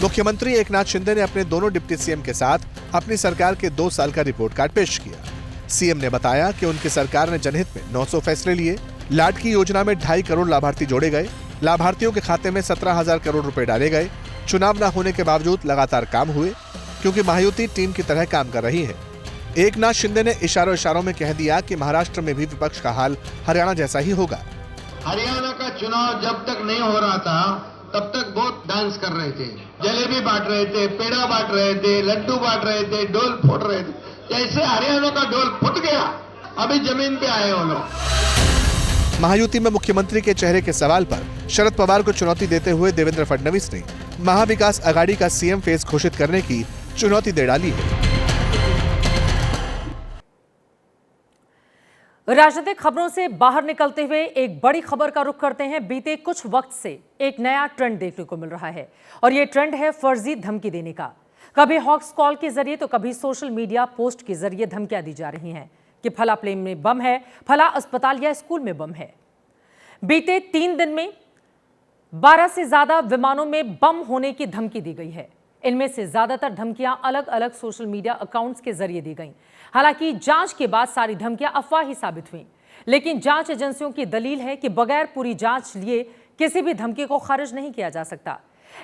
मुख्यमंत्री एकनाथ शिंदे ने अपने दोनों डिप्टी सीएम के साथ अपनी सरकार के 2 साल का रिपोर्ट कार्ड पेश किया। सीएम ने बताया कि उनकी सरकार ने जनहित में 900 फैसले लिए, लाडकी योजना में 2.5 करोड़ लाभार्थी जोड़े गए, लाभार्थियों के खाते में 17,000 करोड़ रुपए डाले गए। चुनाव न होने के बावजूद लगातार काम हुए, क्योंकि महायुति टीम की तरह काम कर रही है। एकनाथ शिंदे ने इशारों में कह दिया कि महाराष्ट्र में भी विपक्ष का हाल हरियाणा जैसा ही होगा। हरियाणा का चुनाव जब तक नहीं हो रहा था तब तक बहुत डांस कर रहे थे, जलेबी बांट रहे थे, पेड़ा बांट रहे थे, लड्डू बांट रहे थे, डोल फोड़ रहे थे। जैसे हरियाणा का डोल फूट गया, अभी जमीन पे आए वो लोग। महायुति में मुख्यमंत्री के चेहरे के सवाल पर शरद पवार को चुनौती देते हुए देवेंद्र फडणवीस ने महाविकास आघाड़ी का सीएम फेस घोषित करने की चुनौती दे डाली है। राजनीतिक खबरों से बाहर निकलते हुए एक बड़ी खबर का रुख करते हैं। बीते कुछ वक्त से एक नया ट्रेंड देखने को मिल रहा है और ये ट्रेंड है फर्जी धमकी देने का। कभी हॉक्स कॉल के जरिए तो कभी सोशल मीडिया पोस्ट के जरिए धमकियां दी जा रही हैं कि फला प्लेन में बम है, फला अस्पताल या स्कूल में बम है। बीते 3 दिन में 12 से ज्यादा विमानों में बम होने की धमकी दी गई है। इनमें से ज्यादातर धमकियां अलग अलग सोशल मीडिया अकाउंट्स के जरिए दी गईं। हालांकि जांच के बाद सारी धमकियां अफवाह ही साबित हुई, लेकिन जांच एजेंसियों की दलील है कि बगैर पूरी जांच लिए किसी भी धमकी को खारिज नहीं किया जा सकता।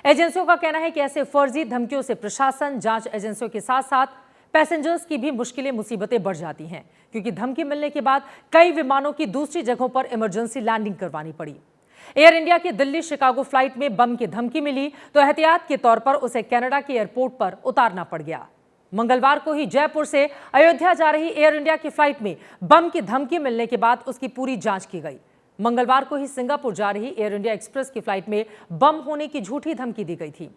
एजेंसियों का कहना है कि ऐसे फर्जी धमकियों से प्रशासन, जांच एजेंसियों के साथ साथ पैसेंजर्स की भी मुश्किलें, मुसीबतें बढ़ जाती हैं, क्योंकि धमकी मिलने के बाद कई विमानों की दूसरी जगहों पर इमरजेंसी लैंडिंग करवानी पड़ी। एयर इंडिया की दिल्ली शिकागो फ्लाइट में बम की धमकी मिली तो एहतियात के तौर पर उसे कनाडा के एयरपोर्ट पर उतारना पड़ गया। मंगलवार को ही जयपुर से अयोध्या जा रही एयर इंडिया की फ्लाइट में बम की धमकी मिलने के बाद उसकी पूरी जांच की गई। मंगलवार को ही सिंगापुर जा रही एयर इंडिया एक्सप्रेस की फ्लाइट में बम होने की झूठी धमकी दी गई थी।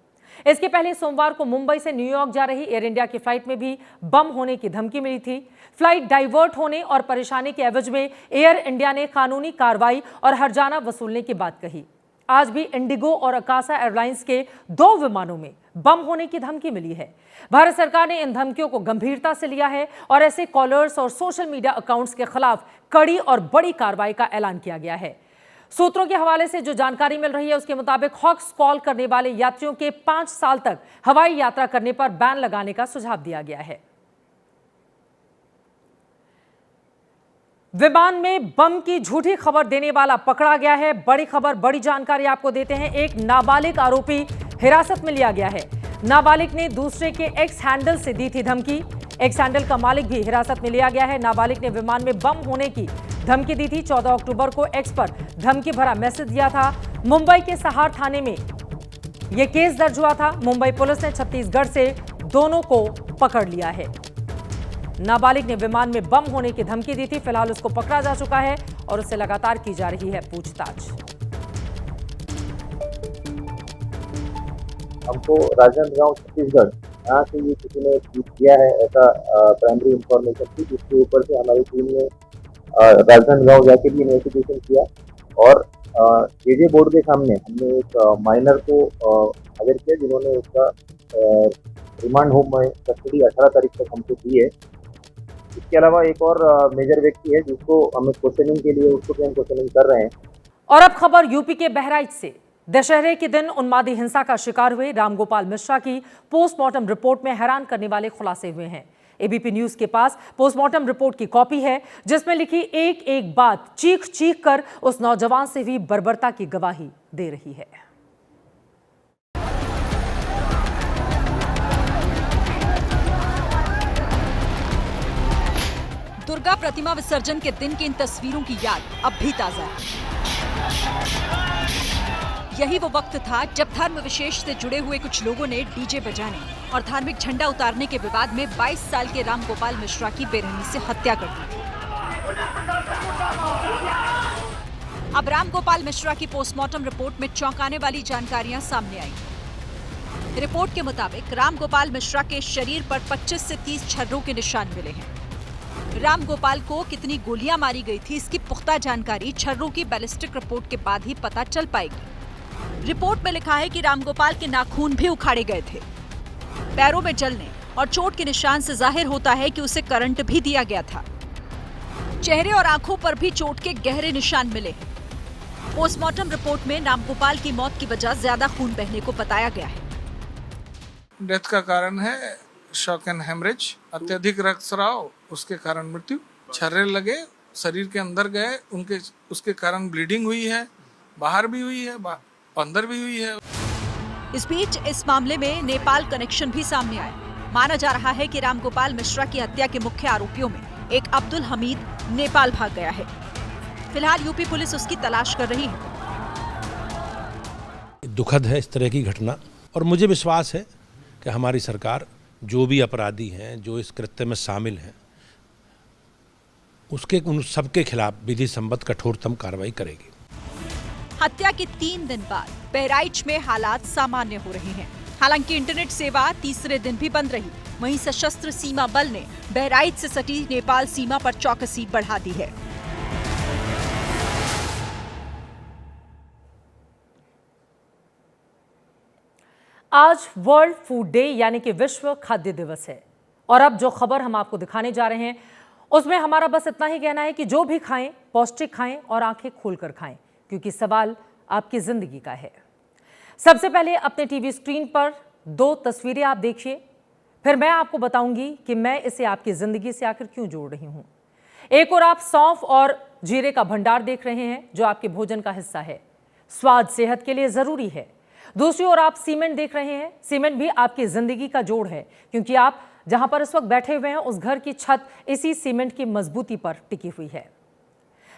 इसके पहले सोमवार को मुंबई से न्यूयॉर्क जा रही एयर इंडिया की फ्लाइट में भी बम होने की धमकी मिली थी। फ्लाइट डाइवर्ट होने और परेशानी के एवज में एयर इंडिया ने कानूनी कार्रवाई और हर्जाना वसूलने की बात कही। आज भी इंडिगो और अकासा एयरलाइंस के 2 विमानों में बम होने की धमकी मिली है। भारत सरकार ने इन धमकियों को गंभीरता से लिया है और ऐसे कॉलर्स और सोशल मीडिया अकाउंट्स के खिलाफ कड़ी और बड़ी कार्रवाई का ऐलान किया गया है। सूत्रों के हवाले से जो जानकारी मिल रही है उसके मुताबिक हॉक्स कॉल करने वाले यात्रियों के 5 साल तक हवाई यात्रा करने पर बैन लगाने का सुझाव दिया गया है। विमान में बम की झूठी खबर देने वाला पकड़ा गया है। बड़ी खबर, बड़ी जानकारी आपको देते हैं। एक नाबालिग आरोपी हिरासत में लिया गया है। नाबालिग ने दूसरे के एक्स हैंडल से दी थी धमकी। एक्स हैंडल का मालिक भी हिरासत में लिया गया है। नाबालिग ने विमान में बम होने की धमकी दी थी। 14 अक्टूबर को एक्स पर धमकी भरा मैसेज दिया था। मुंबई के सहार थाने में यह केस दर्ज हुआ था। मुंबई पुलिस ने छत्तीसगढ़ से दोनों को पकड़ लिया है। नाबालिग ने विमान में बम होने की धमकी दी थी। फिलहाल उसको पकड़ा जा चुका है और उससे लगातार की जा रही है पूछताछ। हमको राजनांदगांव छत्तीसगढ़ यहाँ से ये किसी ने ट्वीट किया है, ऐसा प्राइमरी इंफॉर्मेशन थी, जिसके ऊपर से हमारी टीम ने राजनांदगांव जाके भी इन्वेस्टिगेशन किया और जेजे बोर्ड के सामने हमने एक माइनर को हाजिर किया, जिन्होंने उसका रिमांड होम में कस्टडी 18 तारीख तक हमको दी है। इसके अलावा एक और मेजर व्यक्ति है जिसको हम क्वेश्चनिंग के लिए उसको भी हम क्वेश्चनिंग कर रहे हैं। और अब खबर यूपी के बहराइच से। दशहरे के दिन उन्मादी हिंसा का शिकार हुए रामगोपाल मिश्रा की पोस्टमार्टम रिपोर्ट में हैरान करने वाले खुलासे हुए हैं। एबीपी न्यूज के पास पोस्टमार्टम रिपोर्ट की कॉपी है, जिसमें लिखी एक एक बात चीख चीख कर उस नौजवान से हुई बर्बरता की गवाही दे रही है। दुर्गा प्रतिमा विसर्जन के दिन की इन तस्वीरों की याद अब भी ताजा है। यही वो वक्त था जब धर्म विशेष से जुड़े हुए कुछ लोगों ने डीजे बजाने और धार्मिक झंडा उतारने के विवाद में 22 साल के रामगोपाल मिश्रा की बेरहमी से हत्या कर दी थी। अब रामगोपाल मिश्रा की पोस्टमार्टम रिपोर्ट में चौंकाने वाली जानकारियां सामने आई। रिपोर्ट के मुताबिक रामगोपाल मिश्रा के शरीर पर 25 से 30 छर्रों के निशान मिले हैं। रामगोपाल को कितनी गोलियां मारी गई थी, इसकी पुख्ता जानकारी छर्रों की बैलिस्टिक रिपोर्ट के बाद ही पता चल पाएगी। रिपोर्ट में लिखा है कि रामगोपाल के नाखून भी उखाड़े गए थे। पैरों में जलने और चोट के निशान से जाहिर होता है कि उसे करंट भी दिया गया था। चेहरे और आंखों पर भी चोट के गहरे निशान मिले हैं। पोस्टमार्टम रिपोर्ट में रामगोपाल की मौत की वजह ज्यादा खून बहने को बताया गया है। डेथ का कारण है शॉक एंड हेमरेज, अत्यधिक रक्तस्राव, उसके कारण मृत्यु। छर्रे लगे, शरीर के अंदर गए, उसके कारण ब्लीडिंग हुई है, बाहर भी हुई है, अंदर भी हुई है। इस बीच इस मामले में नेपाल कनेक्शन भी सामने आया। माना जा रहा है कि रामगोपाल मिश्रा की हत्या के मुख्य आरोपियों में एक अब्दुल हमीद नेपाल भाग गया है। फिलहाल यूपी पुलिस उसकी तलाश कर रही है। दुखद है इस तरह की घटना, और मुझे विश्वास है कि हमारी सरकार जो भी अपराधी हैं, जो इस कृत्य में शामिल हैं, उन सबके खिलाफ विधि सम्मत कठोरतम कार्रवाई करेगी। हत्या के 3 दिन बाद बहराइच में हालात सामान्य हो रहे हैं। हालांकि इंटरनेट सेवा तीसरे दिन भी बंद रही। वहीं सशस्त्र सीमा बल ने बहराइच से सटी नेपाल सीमा पर चौकसी बढ़ा दी है। आज वर्ल्ड फूड डे यानी कि विश्व खाद्य दिवस है, और अब जो खबर हम आपको दिखाने जा रहे हैं उसमें हमारा बस इतना ही कहना है कि जो भी खाएं पौष्टिक खाएं और आंखें खोलकर खाएं, क्योंकि सवाल आपकी जिंदगी का है। सबसे पहले अपने टीवी स्क्रीन पर 2 तस्वीरें आप देखिए, फिर मैं आपको बताऊंगी कि मैं इसे आपकी जिंदगी से आखिर क्यों जोड़ रही हूं। एक और आप सौंफ और जीरे का भंडार देख रहे हैं जो आपके भोजन का हिस्सा है। स्वाद सेहत के लिए जरूरी है। दूसरी ओर आप सीमेंट देख रहे हैं। सीमेंट भी आपकी जिंदगी का जोड़ है, क्योंकि आप जहां पर इस वक्त बैठे हुए हैं उस घर की छत इसी सीमेंट की मजबूती पर टिकी हुई है।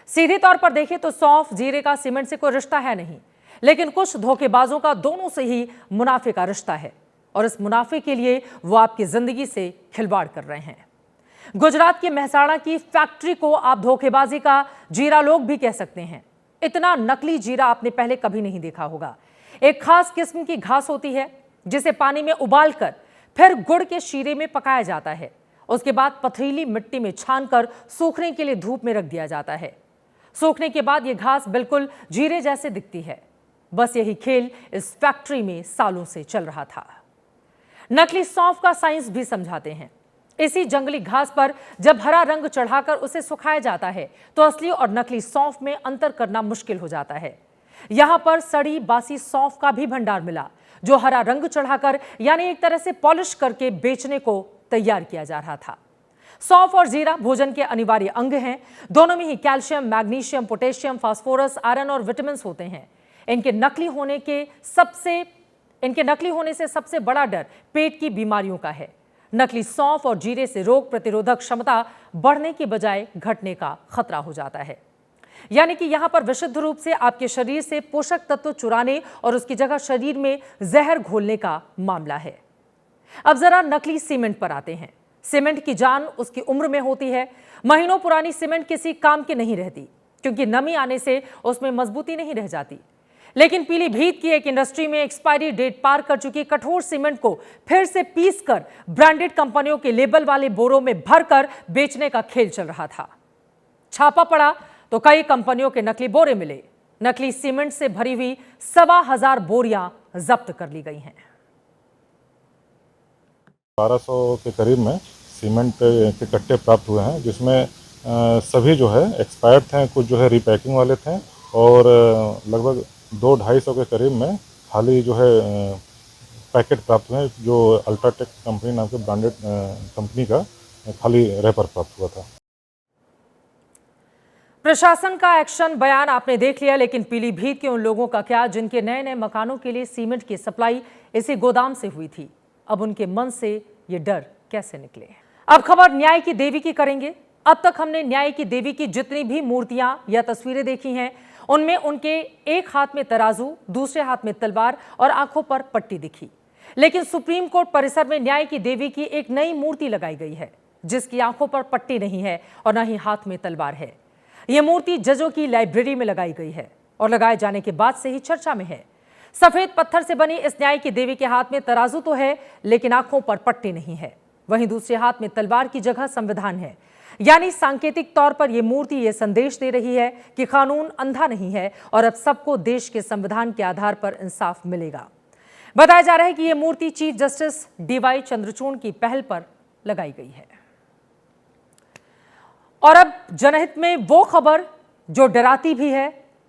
सीधे तौर पर देखें तो सौंफ जीरे का सीमेंट से कोई रिश्ता है नहीं, लेकिन कुछ धोखेबाजों का दोनों से ही मुनाफे का रिश्ता है, और इस मुनाफे के लिए वो आपकी जिंदगी से खिलवाड़ कर रहे हैं। गुजरात के मेहसाणा की फैक्ट्री को आप धोखेबाजी का जीरा लोग भी कह सकते हैं। इतना नकली जीरा आपने पहले कभी नहीं देखा होगा। एक खास किस्म की घास होती है जिसे पानी में उबालकर फिर गुड़ के शीरे में पकाया जाता है। उसके बाद पथरीली मिट्टी में छानकर सूखने के लिए धूप में रख दिया जाता है। सूखने के बाद यह घास बिल्कुल जीरे जैसे दिखती है। बस यही खेल इस फैक्ट्री में सालों से चल रहा था। नकली सौंफ का साइंस भी समझाते हैं। इसी जंगली घास पर जब हरा रंग चढ़ाकर उसे सुखाया जाता है तो असली और नकली सौंफ में अंतर करना मुश्किल हो जाता है। यहां पर सड़ी बासी सौंफ का भी भंडार मिला, जो हरा रंग चढ़ाकर यानी एक तरह से पॉलिश करके बेचने को तैयार किया जा रहा था। सौंफ और जीरा भोजन के अनिवार्य अंग हैं। दोनों में ही calcium, magnesium, potassium, phosphorus, iron और विटामिन होते हैं। इनके नकली होने से सबसे बड़ा डर पेट की बीमारियों का है। नकली सौंफ और जीरे से रोग प्रतिरोधक क्षमता बढ़ने की बजाय घटने का खतरा हो जाता है। यानी कि यहां पर विशुद्ध रूप से आपके शरीर से पोषक तत्व चुराने और उसकी जगह शरीर में जहर घोलने का मामला है। अब जरा नकली सीमेंट पर आते हैं। सीमेंट की जान उसकी उम्र में होती है। महीनों पुरानी सीमेंट किसी काम की नहीं रहती, क्योंकि नमी आने से उसमें मजबूती नहीं रह जाती। लेकिन पीलीभीत की एक इंडस्ट्री में एक्सपायरी डेट पार कर चुकी कठोर सीमेंट को फिर से पीसकर ब्रांडेड कंपनियों के लेबल वाले बोरों में भरकर बेचने का खेल चल रहा था। छापा पड़ा तो कई कंपनियों के नकली बोरे मिले। नकली सीमेंट से भरी हुई 1,2500 बोरियां जब्त कर ली गई हैं। 1200 के करीब में सीमेंट के कट्टे प्राप्त हुए हैं, जिसमें सभी जो है एक्सपायर्ड थे, कुछ जो है रीपैकिंग वाले थे, और लगभग 200-250 के करीब में खाली जो है पैकेट प्राप्त हुए, जो अल्ट्राटेक कंपनी नाम के ब्रांडेड कंपनी का खाली रैपर प्राप्त हुआ था। प्रशासन का एक्शन बयान आपने देख लिया, लेकिन पीलीभीत के उन लोगों का क्या जिनके नए नए मकानों के लिए सीमेंट की सप्लाई इसी गोदाम से हुई थी? अब उनके मन से ये डर कैसे निकले? अब खबर न्याय की देवी की करेंगे। अब तक हमने न्याय की देवी की जितनी भी मूर्तियां या तस्वीरें देखी हैं, उनमें उनके एक हाथ में तराजू, दूसरे हाथ में तलवार और आंखों पर पट्टी दिखी। लेकिन सुप्रीम कोर्ट परिसर में न्याय की देवी की एक नई मूर्ति लगाई गई है, जिसकी आंखों पर पट्टी नहीं है और न ही हाथ में तलवार है। यह मूर्ति जजों की लाइब्रेरी में लगाई गई है और लगाए जाने के बाद से ही चर्चा में है। सफेद पत्थर से बनी इस न्याय की देवी के हाथ में तराजू तो है, लेकिन आंखों पर पट्टी नहीं है। वहीं दूसरे हाथ में तलवार की जगह संविधान है। यानी सांकेतिक तौर पर यह मूर्ति यह संदेश दे रही है कि कानून अंधा नहीं है और अब सबको देश के संविधान के आधार पर इंसाफ मिलेगा। बताया जा रहा है कि यह मूर्ति चीफ जस्टिस डीवाई चंद्रचूड़ की पहल पर लगाई गई है। और अब जनहित में वो खबर जो डराती भी है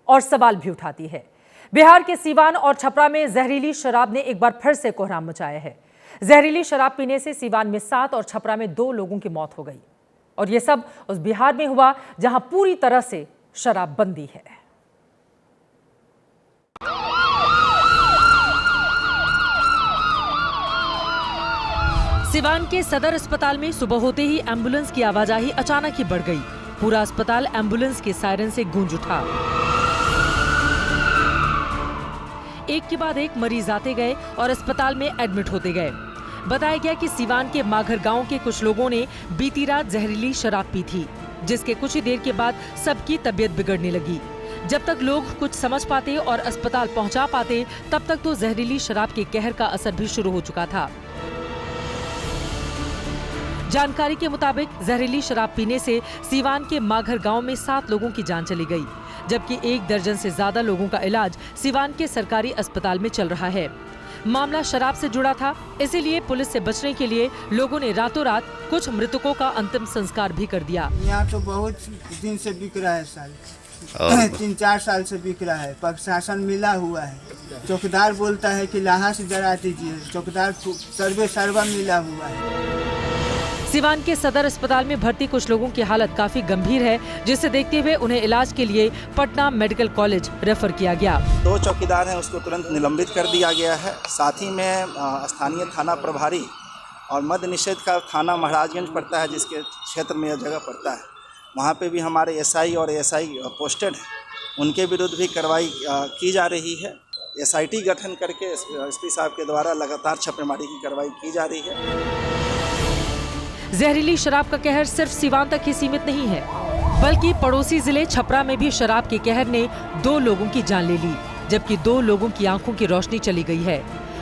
और सवाल भी उठाती है। बिहार के सीवान और छपरा में जहरीली शराब ने एक बार फिर से कोहराम मचाया है। जहरीली शराब पीने से सीवान में 7 और छपरा में 2 लोगों की मौत हो गई। और यह सब उस बिहार में हुआ जहां पूरी तरह से शराबबंदी है। सिवान के सदर अस्पताल में सुबह होते ही एम्बुलेंस की आवाजाही अचानक ही बढ़ गई। पूरा अस्पताल एम्बुलेंस के सायरन से गूंज उठा। एक के बाद एक मरीज आते गए और अस्पताल में एडमिट होते गए। बताया गया कि सिवान के माघर गांव के कुछ लोगों ने बीती रात जहरीली शराब पी थी, जिसके कुछ ही देर के बाद सबकी तबीयत बिगड़ने लगी। जब तक लोग कुछ समझ पाते और अस्पताल पहुंचा पाते, तब तक तो जहरीली शराब के कहर का असर भी शुरू हो चुका था। जानकारी के मुताबिक जहरीली शराब पीने से सीवान के माघर गांव में 7 लोगों की जान चली गई, जबकि 1 दर्जन से ज्यादा लोगों का इलाज सीवान के सरकारी अस्पताल में चल रहा है। मामला शराब से जुड़ा था, इसीलिए पुलिस से बचने के लिए लोगों ने रातों रात कुछ मृतकों का अंतिम संस्कार भी कर दिया। यहाँ तो बहुत दिन से बिक रहा है साल, 3-4 साल से बिक रहा है। प्रशासन मिला हुआ है, चौकीदार बोलता है कि लाहा से जरा दीजिए, चौकीदार सर्वे मिला हुआ है। सिवान के सदर अस्पताल में भर्ती कुछ लोगों की हालत काफी गंभीर है, जिसे देखते हुए उन्हें इलाज के लिए पटना मेडिकल कॉलेज रेफर किया गया। 2 चौकीदार हैं, उसको तुरंत निलंबित कर दिया गया है। साथ ही में स्थानीय थाना प्रभारी और मद्य निषेध का थाना महाराजगंज पड़ता है, जिसके क्षेत्र में यह जगह पड़ता है, वहाँ पे भी हमारे एसआई और एएसआई पोस्टेड हैं। उनके विरुद्ध भी कार्रवाई की जा रही है। एसआईटी गठन करके एसपी साहब के द्वारा लगातार छापेमारी की कार्रवाई की जा रही है। जहरीली शराब का कहर सिर्फ सिवान तक ही सीमित नहीं है, बल्कि पड़ोसी जिले छपरा में भी शराब के कहर ने 2 लोगों की जान ले ली, जबकि 2 लोगों की आंखों की रोशनी चली गई है।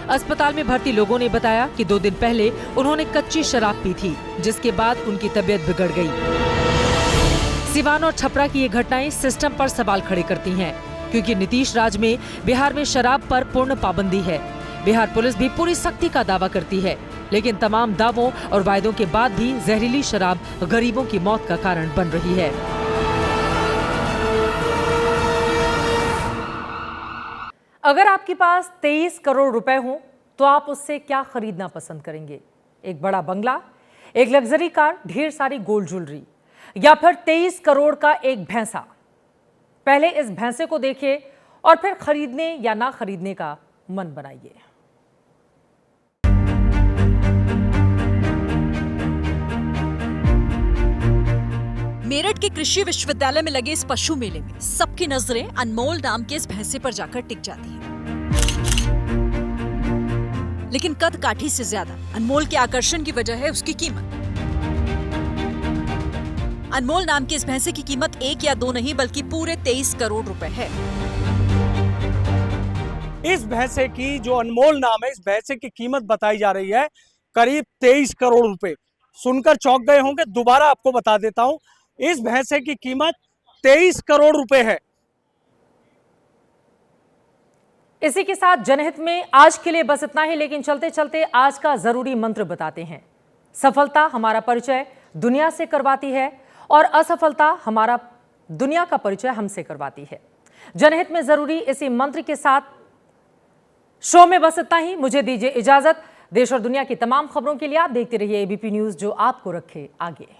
अस्पताल में भर्ती लोगों ने बताया कि 2 दिन पहले उन्होंने कच्ची शराब पी थी, जिसके बाद उनकी तबीयत बिगड़ गई। सिवान और छपरा की ये घटनाएं सिस्टम पर सवाल खड़े करती हैं, क्योंकि नीतीश राज में बिहार में शराब पर पूर्ण पाबंदी है। बिहार पुलिस भी पूरी सख्ती का दावा करती है, लेकिन तमाम दावों और वायदों के बाद भी जहरीली शराब गरीबों की मौत का कारण बन रही है। अगर आपके पास 23 करोड़ रुपए हों, तो आप उससे क्या खरीदना पसंद करेंगे? एक बड़ा बंगला, एक लग्जरी कार, ढेर सारी गोल्ड ज्वेलरी, या फिर 23 करोड़ का एक भैंसा? पहले इस भैंसे को देखिए और फिर खरीदने या ना खरीदने का मन बनाइए। मेरठ के कृषि विश्वविद्यालय में लगे इस पशु मेले में सबकी नजरें अनमोल नाम के इस भैंसे पर जाकर टिक जाती हैं। लेकिन कद काठी से ज्यादा अनमोल के आकर्षण की वजह है उसकी कीमत। अनमोल नाम के इस भैंसे की कीमत 1 या 2 नहीं, बल्कि पूरे 23 करोड़ रुपए है। इस भैंसे की जो अनमोल नाम है, इस भैंसे की कीमत बताई जा रही है करीब 23 करोड़ रुपए। सुनकर चौंक गए होंगे, दोबारा आपको बता देता हूं, इस भैंसे की कीमत 23 करोड़ रुपए है। इसी के साथ जनहित में आज के लिए बस इतना ही, लेकिन चलते चलते आज का जरूरी मंत्र बताते हैं। सफलता हमारा परिचय दुनिया से करवाती है और असफलता हमारा दुनिया का परिचय हमसे करवाती है। जनहित में जरूरी इसी मंत्र के साथ शो में बस इतना ही। मुझे दीजिए इजाजत। देश और दुनिया की तमाम खबरों के लिए आप देखते रहिए एबीपी न्यूज, जो आपको रखे आगे।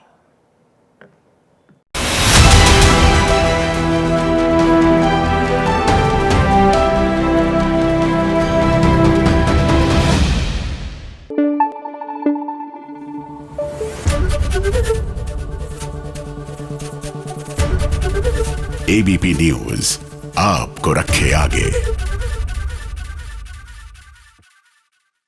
एबीपी न्यूज आपको रखे आगे।